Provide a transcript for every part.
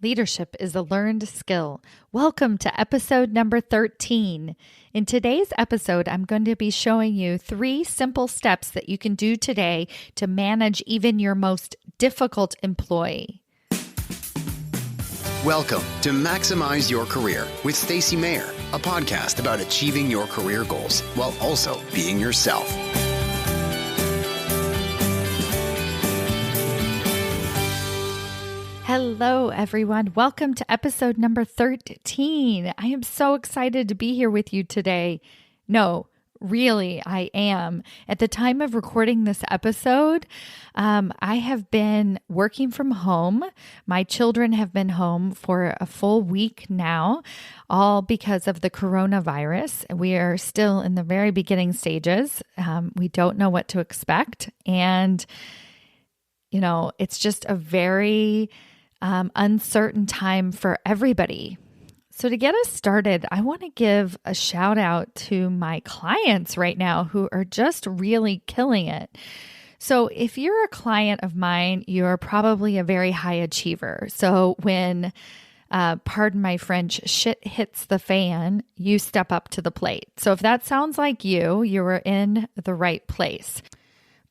Leadership is a learned skill. Welcome to episode number 13. In today's episode, I'm going to be showing you 3 simple steps that you can do today to manage even your most difficult employee. Welcome to Maximize Your Career with Stacy Mayer, a podcast about achieving your career goals while also being yourself. Hello, everyone. Welcome to episode number 13. I am so excited to be here with you today. No, really, I am. At the time of recording this episode, I have been working from home. My children have been home for a full week now, all because of the coronavirus. We are still in the very beginning stages. We don't know what to expect. And, it's just a very uncertain time for everybody. So to get us started, I want to give a shout out to my clients right now who are just really killing it. So if you're a client of mine, you're probably a very high achiever. So when, pardon my French, shit hits the fan, you step up to the plate. So if that sounds like you are in the right place.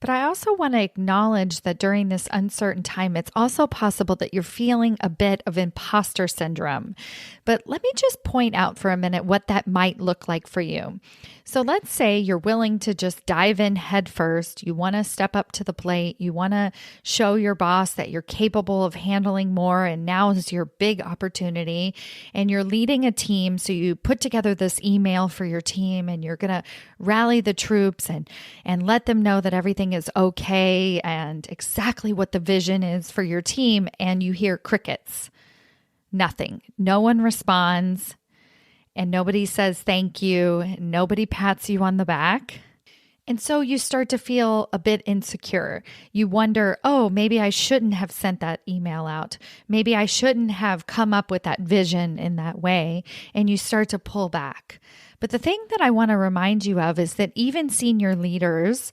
But I also want to acknowledge that during this uncertain time, it's also possible that you're feeling a bit of imposter syndrome. But let me just point out for a minute what that might look like for you. So let's say you're willing to just dive in head first. You want to step up to the plate. You want to show your boss that you're capable of handling more. And now is your big opportunity. And you're leading a team. So you put together this email for your team and you're going to rally the troops and let them know that everything is okay and exactly what the vision is for your team. And you hear crickets. Nothing. No one responds. And nobody says thank you. Nobody pats you on the back. And so you start to feel a bit insecure. You wonder, maybe I shouldn't have sent that email out. Maybe I shouldn't have come up with that vision in that way. And you start to pull back. But the thing that I want to remind you of is that even senior leaders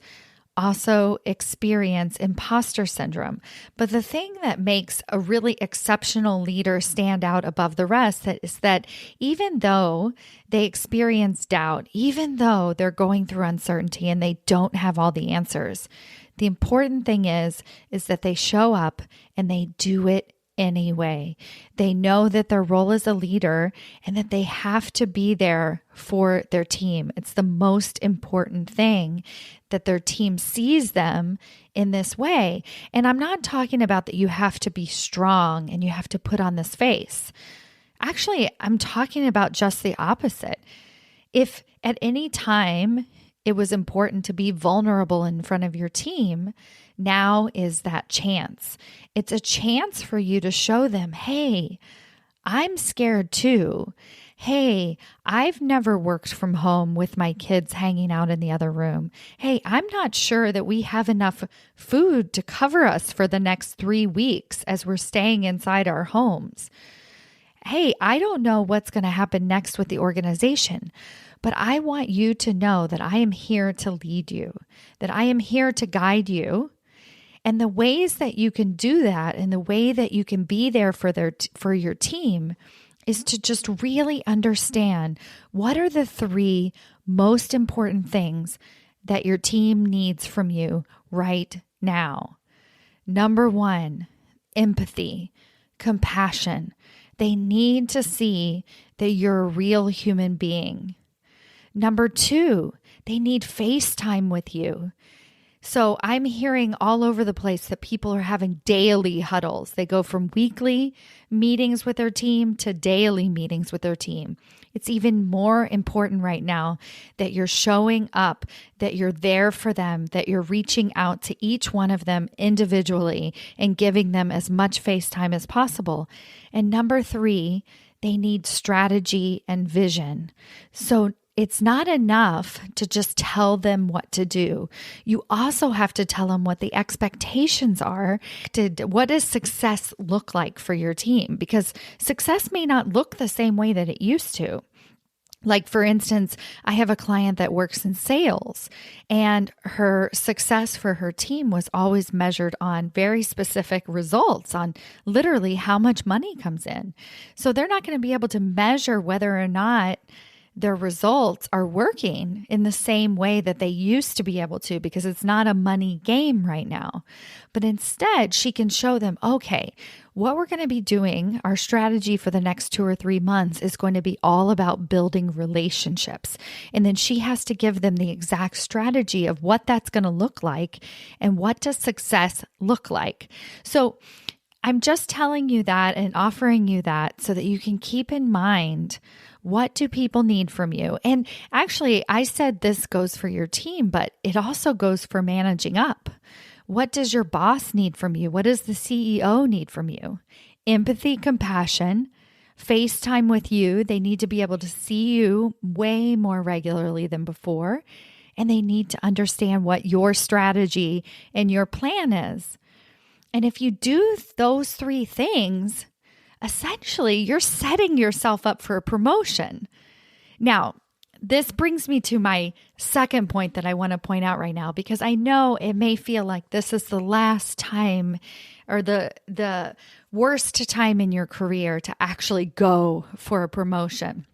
also experience imposter syndrome. But the thing that makes a really exceptional leader stand out above the rest is that even though they experience doubt, even though they're going through uncertainty and they don't have all the answers, the important thing is that they show up and they do it anyway. They know that their role as a leader and that they have to be there for their team. It's the most important thing that their team sees them in this way. And I'm not talking about that you have to be strong and you have to put on this face. Actually, I'm talking about just the opposite. If at any time it was important to be vulnerable in front of your team, now is that chance. It's a chance for you to show them, hey, I'm scared too. Hey, I've never worked from home with my kids hanging out in the other room. Hey, I'm not sure that we have enough food to cover us for the next 3 weeks as we're staying inside our homes. Hey, I don't know what's going to happen next with the organization, but I want you to know that I am here to lead you, that I am here to guide you. And the ways that you can do that and the way that you can be there for your team is to just really understand what are the 3 most important things that your team needs from you right now. Number 1, empathy, compassion. They need to see that you're a real human being. Number 2, they need FaceTime with you. So I'm hearing all over the place that people are having daily huddles. They go from weekly meetings with their team to daily meetings with their team. It's even more important right now that you're showing up, that you're there for them, that you're reaching out to each one of them individually and giving them as much FaceTime as possible. And number 3, they need strategy and vision. So it's not enough to just tell them what to do. You also have to tell them what the expectations are. What does success look like for your team? Because success may not look the same way that it used to. Like, for instance, I have a client that works in sales, and her success for her team was always measured on very specific results, on literally how much money comes in. So they're not going to be able to measure whether or not their results are working in the same way that they used to be able to, because it's not a money game right now. But instead, she can show them, okay, what we're going to be doing, our strategy for the next 2 or 3 months is going to be all about building relationships. And then she has to give them the exact strategy of what that's going to look like and what does success look like. So I'm just telling you that and offering you that so that you can keep in mind, what do people need from you? And actually, I said this goes for your team, but it also goes for managing up. What does your boss need from you? What does the CEO need from you? Empathy, compassion, FaceTime with you. They need to be able to see you way more regularly than before. And they need to understand what your strategy and your plan is. And if you do those 3 things, essentially you're setting yourself up for a promotion. Now, this brings me to my second point that I want to point out right now, because I know it may feel like this is the last time or the worst time in your career to actually go for a promotion.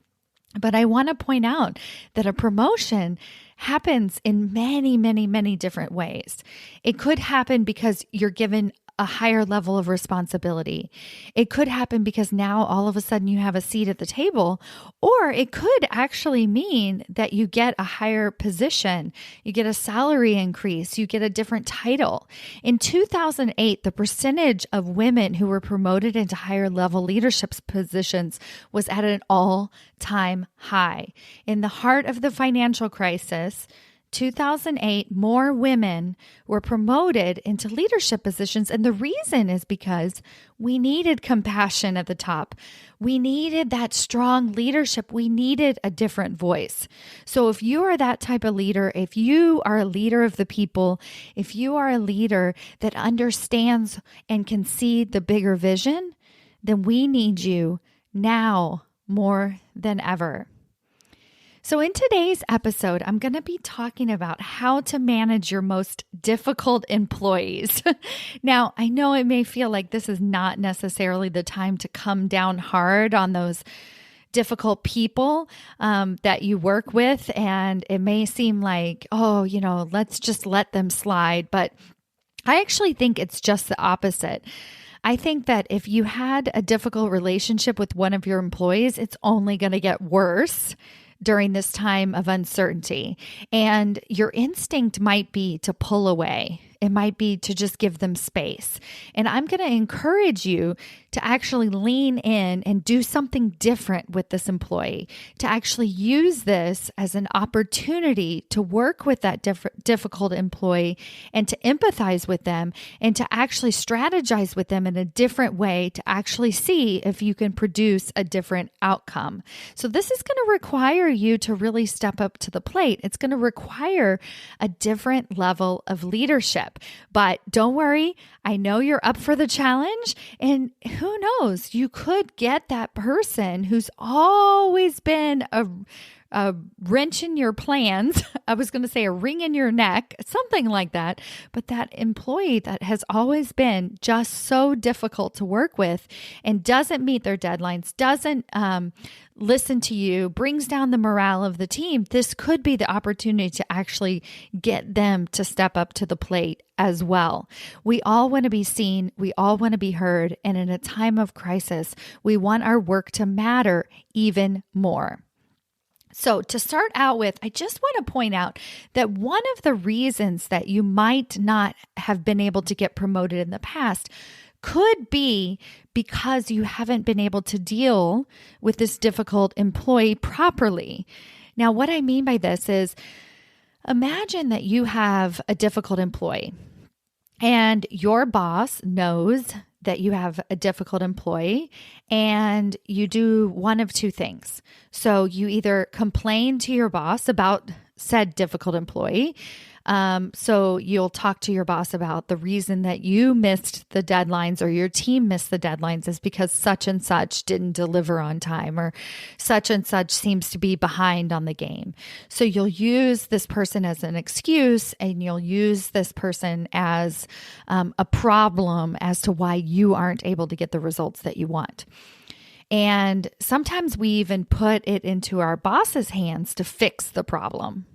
But I want to point out that a promotion happens in many, many, many different ways. It could happen because you're given a higher level of responsibility. It could happen because now all of a sudden you have a seat at the table, or it could actually mean that you get a higher position, you get a salary increase, you get a different title. In 2008, the percentage of women who were promoted into higher level leadership positions was at an all-time high. In the heart of the financial crisis, 2008, more women were promoted into leadership positions. And the reason is because we needed compassion at the top. We needed that strong leadership. We needed a different voice. So if you are that type of leader, if you are a leader of the people, if you are a leader that understands and can see the bigger vision, then we need you now more than ever. So in today's episode, I'm going to be talking about how to manage your most difficult employees. Now, I know it may feel like this is not necessarily the time to come down hard on those difficult people that you work with. And it may seem like, oh, let's just let them slide. But I actually think it's just the opposite. I think that if you had a difficult relationship with one of your employees, it's only going to get worse during this time of uncertainty. And your instinct might be to pull away. It might be to just give them space. And I'm going to encourage you to actually lean in and do something different with this employee, to actually use this as an opportunity to work with that difficult employee and to empathize with them and to actually strategize with them in a different way to actually see if you can produce a different outcome. So this is going to require you to really step up to the plate. It's going to require a different level of leadership. But don't worry, I know you're up for the challenge, and who knows, you could get that person who's always been a wrench in your plans. I was going to say a ring in your neck, something like that. But that employee that has always been just so difficult to work with and doesn't meet their deadlines, doesn't listen to you, brings down the morale of the team. This could be the opportunity to actually get them to step up to the plate as well. We all want to be seen. We all want to be heard. And in a time of crisis, we want our work to matter even more. So to start out with, I just want to point out that one of the reasons that you might not have been able to get promoted in the past could be because you haven't been able to deal with this difficult employee properly. Now, what I mean by this is, imagine that you have a difficult employee and your boss knows that you have a difficult employee and you do one of two things. So you either complain to your boss about said difficult employee, So you'll talk to your boss about the reason that you missed the deadlines or your team missed the deadlines is because such and such didn't deliver on time or such and such seems to be behind on the game. So you'll use this person as an excuse and you'll use this person as a problem as to why you aren't able to get the results that you want. And sometimes we even put it into our boss's hands to fix the problem.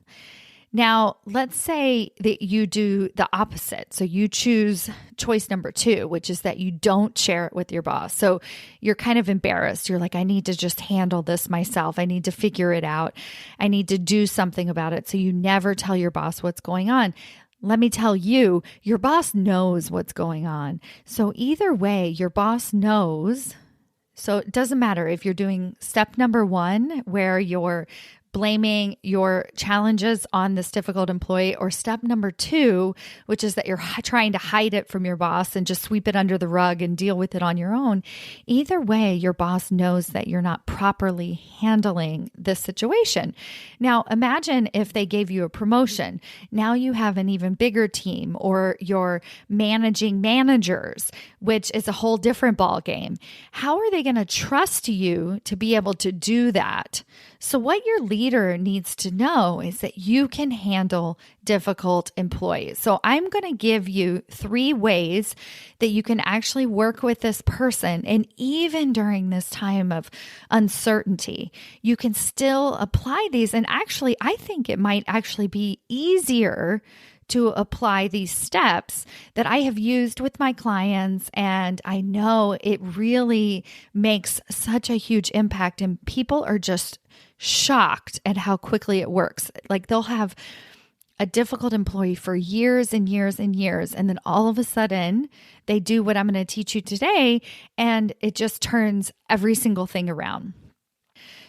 Now, let's say that you do the opposite. So you choose choice number 2, which is that you don't share it with your boss. So you're kind of embarrassed. You're like, I need to just handle this myself. I need to figure it out. I need to do something about it. So you never tell your boss what's going on. Let me tell you, your boss knows what's going on. So either way, your boss knows. So it doesn't matter if you're doing step number 1, where you're blaming your challenges on this difficult employee, or step number 2, which is that you're trying to hide it from your boss and just sweep it under the rug and deal with it on your own. Either way, your boss knows that you're not properly handling this situation. Now, imagine if they gave you a promotion. Now you have an even bigger team, or you're managing managers, which is a whole different ball game. How are they going to trust you to be able to do that? So what your leader needs to know is that you can handle difficult employees. So I'm going to give you 3 ways that you can actually work with this person. And even during this time of uncertainty, you can still apply these. And actually, I think it might actually be easier to apply these steps that I have used with my clients. And I know it really makes such a huge impact, and people are just shocked at how quickly it works. Like they'll have a difficult employee for years and years and years, and then all of a sudden they do what I'm going to teach you today, and it just turns every single thing around.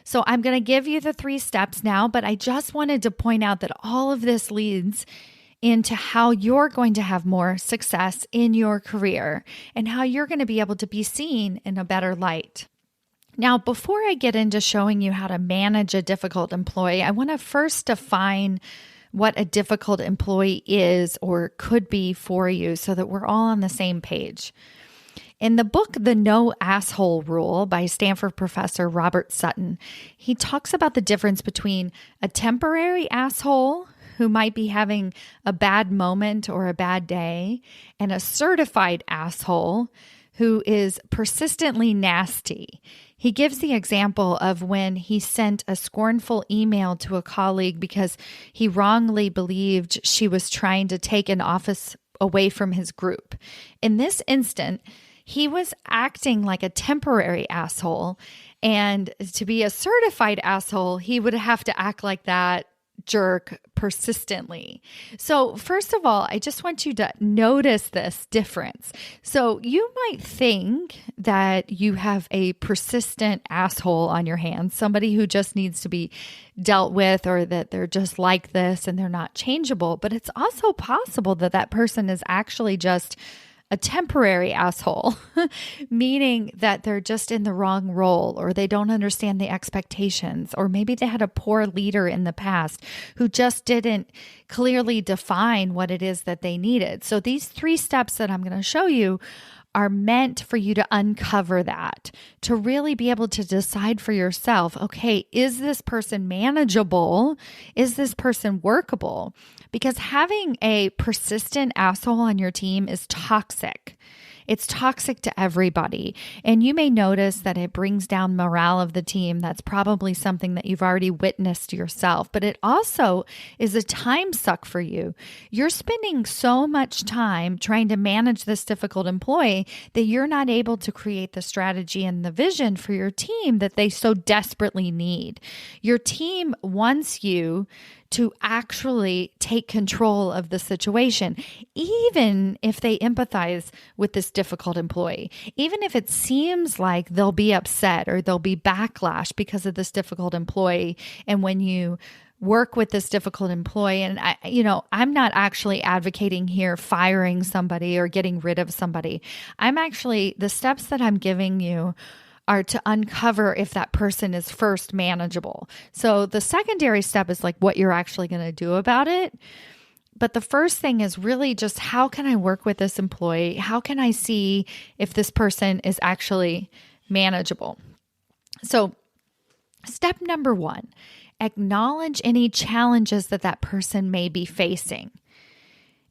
So I'm going to give you the 3 steps now, but I just wanted to point out that all of this leads into how you're going to have more success in your career and how you're going to be able to be seen in a better light. Now, before I get into showing you how to manage a difficult employee, I want to first define what a difficult employee is or could be for you so that we're all on the same page. In the book, The No Asshole Rule by Stanford professor Robert Sutton, he talks about the difference between a temporary asshole who might be having a bad moment or a bad day, and a certified asshole who is persistently nasty. He gives the example of when he sent a scornful email to a colleague because he wrongly believed she was trying to take an office away from his group. In this instant, he was acting like a temporary asshole, and to be a certified asshole, he would have to act like that jerk persistently. So first of all, I just want you to notice this difference. So you might think that you have a persistent asshole on your hands, somebody who just needs to be dealt with, or that they're just like this and they're not changeable. But it's also possible that that person is actually just a temporary asshole, meaning that they're just in the wrong role, or they don't understand the expectations, or maybe they had a poor leader in the past who just didn't clearly define what it is that they needed. So these 3 steps that I'm going to show you are meant for you to uncover that, to really be able to decide for yourself, okay, is this person manageable? Is this person workable? Because having a persistent asshole on your team is toxic. It's toxic to everybody. And you may notice that it brings down morale of the team. That's probably something that you've already witnessed yourself, but it also is a time suck for you. You're spending so much time trying to manage this difficult employee that you're not able to create the strategy and the vision for your team that they so desperately need. Your team wants you to actually take control of the situation, even if they empathize with this difficult employee, even if it seems like they'll be upset or there'll be backlash because of this difficult employee. And when you work with this difficult employee, and I'm not actually advocating here firing somebody or getting rid of somebody. The steps that I'm giving you are to uncover if that person is first manageable. So the secondary step is like what you're actually going to do about it. But the first thing is really just, how can I work with this employee? How can I see if this person is actually manageable? So step number 1, acknowledge any challenges that that person may be facing.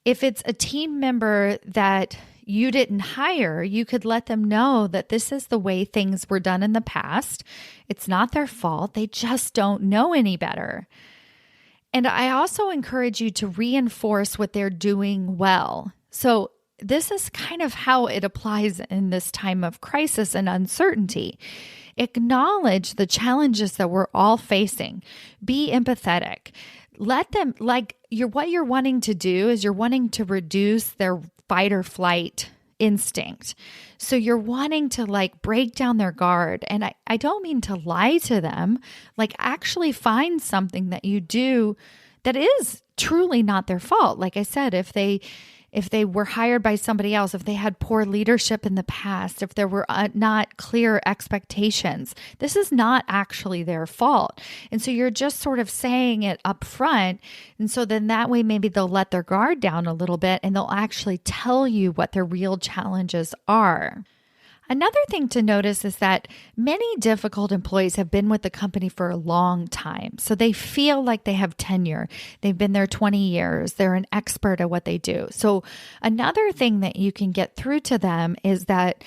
If it's a team member that you didn't hire, you could let them know that this is the way things were done in the past. It's not their fault. They just don't know any better. And I also encourage you to reinforce what they're doing well. So this is kind of how it applies in this time of crisis and uncertainty. Acknowledge the challenges that we're all facing. Be empathetic. Let them, what you're wanting to do is you're wanting to reduce their fight or flight instinct. So you're wanting to break down their guard. And I don't mean to lie to them, actually find something that you do that is truly not their fault. Like I said, if they were hired by somebody else, if they had poor leadership in the past, if there were not clear expectations, this is not actually their fault. And so you're just sort of saying it up front. And so then that way, maybe they'll let their guard down a little bit and they'll actually tell you what their real challenges are. Another thing to notice is that many difficult employees have been with the company for a long time. So they feel like they have tenure. They've been there 20 years. They're an expert at what they do. So another thing that you can get through to them is that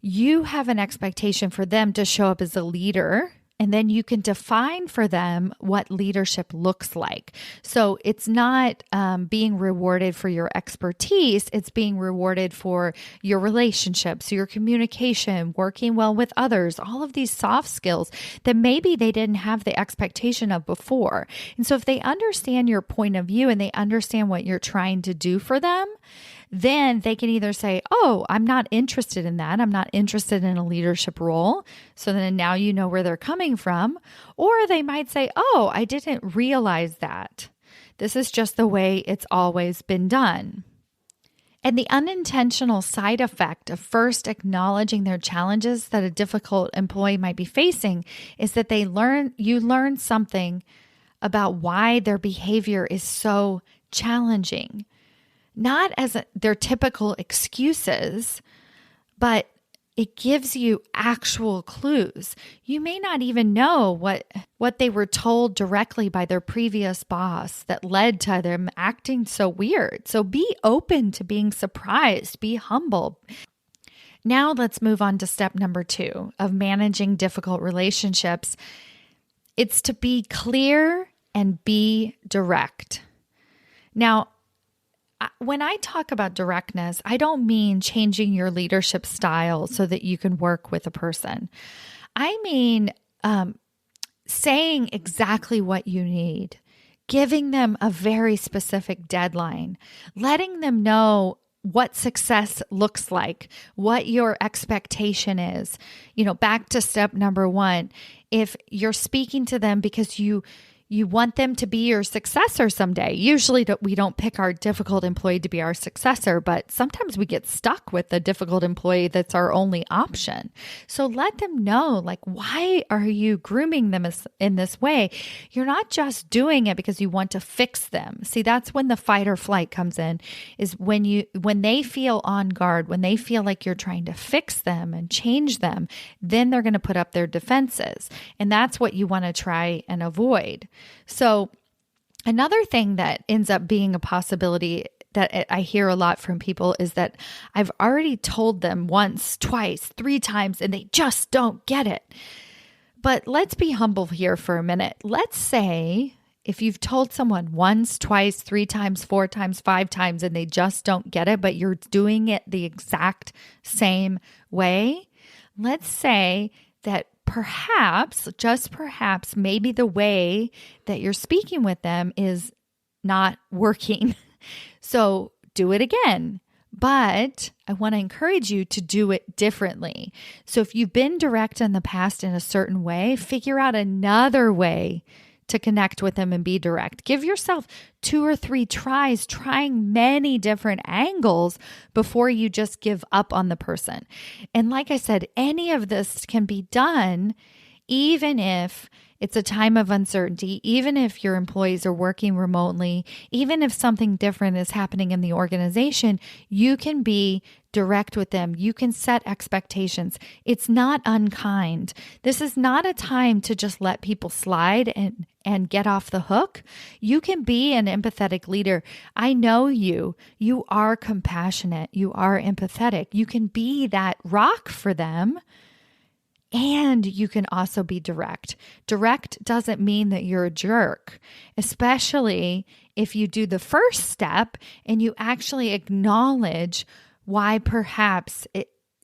you have an expectation for them to show up as a leader. And then you can define for them what leadership looks like. So it's not being rewarded for your expertise. It's being rewarded for your relationships, your communication, working well with others, all of these soft skills that maybe they didn't have the expectation of before. And so if they understand your point of view and they understand what you're trying to do for them, then they can either say, oh, I'm not interested in that. I'm not interested in a leadership role. So then now you know where they're coming from. Or they might say, oh, I didn't realize that. This is just the way it's always been done. And the unintentional side effect of first acknowledging their challenges that a difficult employee might be facing is that you learn something about why their behavior is so challenging. Not as their typical excuses, but it gives you actual clues. You may not even know what they were told directly by their previous boss that led to them acting so weird. So be open to being surprised, be humble. Now let's move on to step number 2 of managing difficult relationships. It's to be clear and be direct. Now, when I talk about directness, I don't mean changing your leadership style so that you can work with a person. I mean saying exactly what you need, giving them a very specific deadline, letting them know what success looks like, what your expectation is. Back to step number 1, if you're speaking to them because you want them to be your successor someday. Usually we don't pick our difficult employee to be our successor, but sometimes we get stuck with the difficult employee that's our only option. So let them know, why are you grooming them in this way? You're not just doing it because you want to fix them. See, that's when the fight or flight comes in, is when they feel on guard, when they feel like you're trying to fix them and change them, then they're going to put up their defenses. And that's what you want to try and avoid. So another thing that ends up being a possibility that I hear a lot from people is that I've already told them once, twice, 3 times, and they just don't get it. But let's be humble here for a minute. Let's say if you've told someone once, twice, 3 times, 4 times, 5 times, and they just don't get it, but you're doing it the exact same way. Let's say that perhaps, just perhaps, maybe the way that you're speaking with them is not working. So do it again. But I want to encourage you to do it differently. So if you've been direct in the past in a certain way, figure out another way to connect with them and be direct. Give yourself 2 or 3 tries, trying many different angles before you just give up on the person. And like I said, any of this can be done even if it's a time of uncertainty, even if your employees are working remotely, even if something different is happening in the organization, you can be direct with them. You can set expectations. It's not unkind. This is not a time to just let people slide and get off the hook. You can be an empathetic leader. I know you. You are compassionate. You are empathetic. You can be that rock for them. And you can also be direct. Direct doesn't mean that you're a jerk, especially if you do the first step and you actually acknowledge why perhaps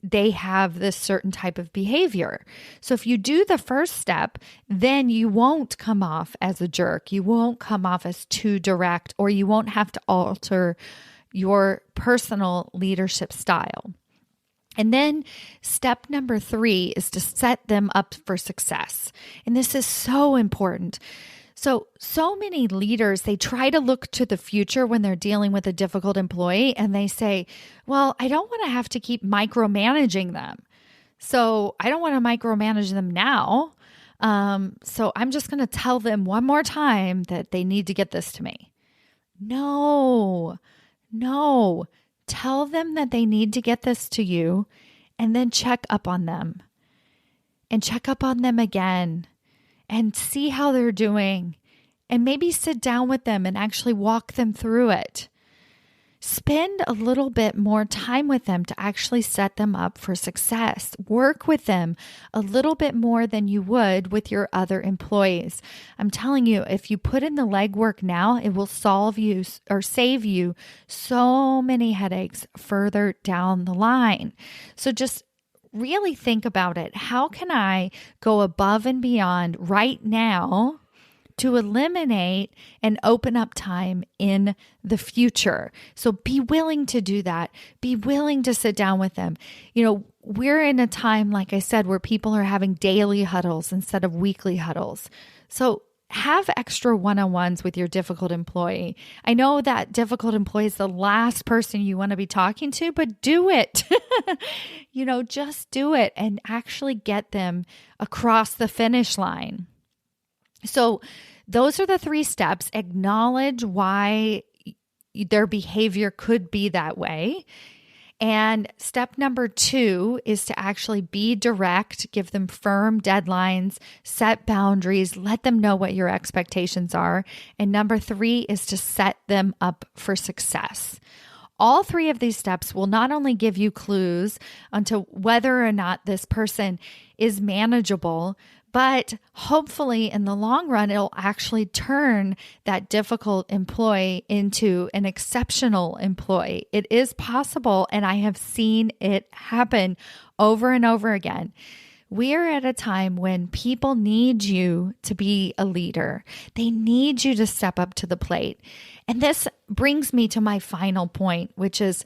they have this certain type of behavior. So if you do the first step, then you won't come off as a jerk. You won't come off as too direct, or you won't have to alter your personal leadership style. And then step number 3 is to set them up for success. And this is so important. So many leaders, they try to look to the future when they're dealing with a difficult employee, and they say, well, I don't want to have to keep micromanaging them. So I don't want to micromanage them now. So I'm just going to tell them one more time that they need to get this to me. No. Tell them that they need to get this to you, and then check up on them and check up on them again and see how they're doing, and maybe sit down with them and actually walk them through it. Spend a little bit more time with them to actually set them up for success. Work with them a little bit more than you would with your other employees. I'm telling you, if you put in the legwork now, it will save you so many headaches further down the line. So just really think about it. How can I go above and beyond right now to eliminate and open up time in the future? So be willing to do that. Be willing to sit down with them. We're in a time, like I said, where people are having daily huddles instead of weekly huddles. So have extra one-on-ones with your difficult employee. I know that difficult employee is the last person you want to be talking to, but do it. Just do it and actually get them across the finish line. So those are the 3 steps. Acknowledge why their behavior could be that way. And step number 2 is to actually be direct, give them firm deadlines, set boundaries, let them know what your expectations are. And number 3 is to set them up for success. All 3 of these steps will not only give you clues onto whether or not this person is manageable, but hopefully in the long run, it'll actually turn that difficult employee into an exceptional employee. It is possible, and I have seen it happen over and over again. We are at a time when people need you to be a leader. They need you to step up to the plate. And this brings me to my final point, which is,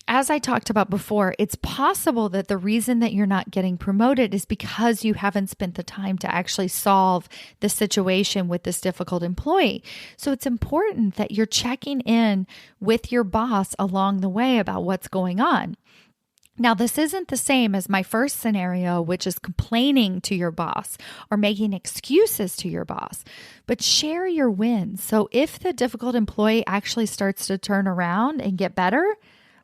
as I talked about before, it's possible that the reason that you're not getting promoted is because you haven't spent the time to actually solve the situation with this difficult employee. So it's important that you're checking in with your boss along the way about what's going on. Now, this isn't the same as my first scenario, which is complaining to your boss or making excuses to your boss, but share your wins. So if the difficult employee actually starts to turn around and get better,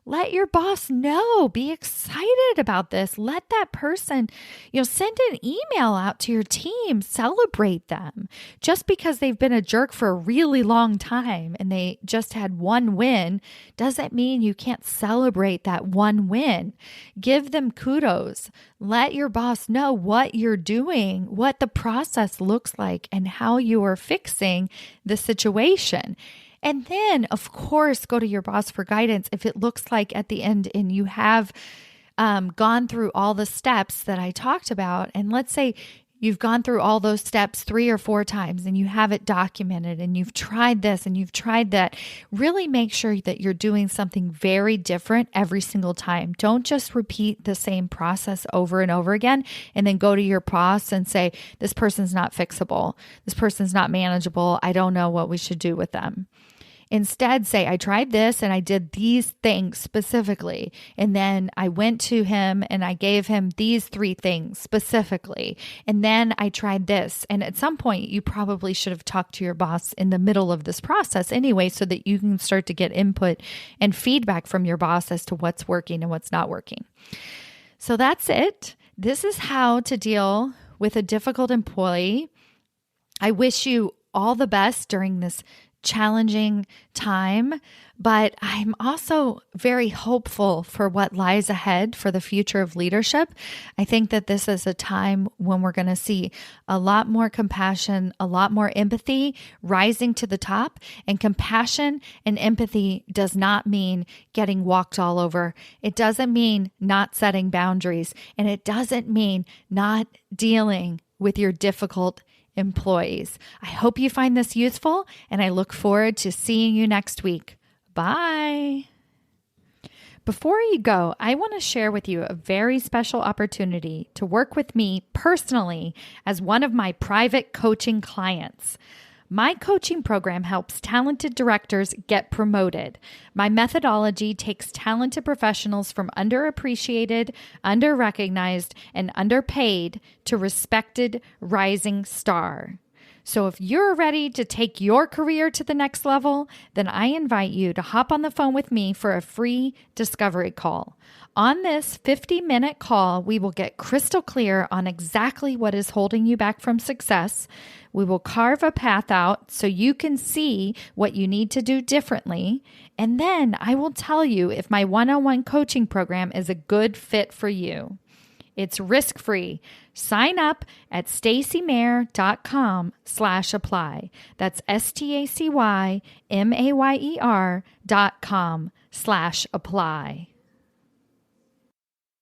let your boss know. Be excited about this. Let that person, send an email out to your team. Celebrate them. Just because they've been a jerk for a really long time and they just had one win doesn't mean you can't celebrate that one win. Give them kudos. Let your boss know what you're doing, what the process looks like, and how you are fixing the situation. And then, of course, go to your boss for guidance if it looks like at the end and you have gone through all the steps that I talked about. And let's say you've gone through all those steps 3 or 4 times and you have it documented and you've tried this and you've tried that. Really make sure that you're doing something very different every single time. Don't just repeat the same process over and over again and then go to your boss and say, this person's not fixable. This person's not manageable. I don't know what we should do with them. Instead, say, I tried this and I did these things specifically. And then I went to him and I gave him these 3 things specifically. And then I tried this. And at some point, you probably should have talked to your boss in the middle of this process anyway, so that you can start to get input and feedback from your boss as to what's working and what's not working. So that's it. This is how to deal with a difficult employee. I wish you all the best during this challenging time, but I'm also very hopeful for what lies ahead for the future of leadership. I think that this is a time when we're going to see a lot more compassion, a lot more empathy rising to the top. And compassion and empathy does not mean getting walked all over. It doesn't mean not setting boundaries, and it doesn't mean not dealing with your difficult employees. I hope you find this useful, and I look forward to seeing you next week. Bye. Before you go, I want to share with you a very special opportunity to work with me personally as one of my private coaching clients. My coaching program helps talented directors get promoted. My methodology takes talented professionals from underappreciated, underrecognized, and underpaid to respected rising star. So if you're ready to take your career to the next level, then I invite you to hop on the phone with me for a free discovery call. On this 50-minute call, we will get crystal clear on exactly what is holding you back from success. We will carve a path out so you can see what you need to do differently. And then I will tell you if my one-on-one coaching program is a good fit for you. It's risk-free. Sign up at stacymayer.com/apply. That's STACYMAYER.com/apply.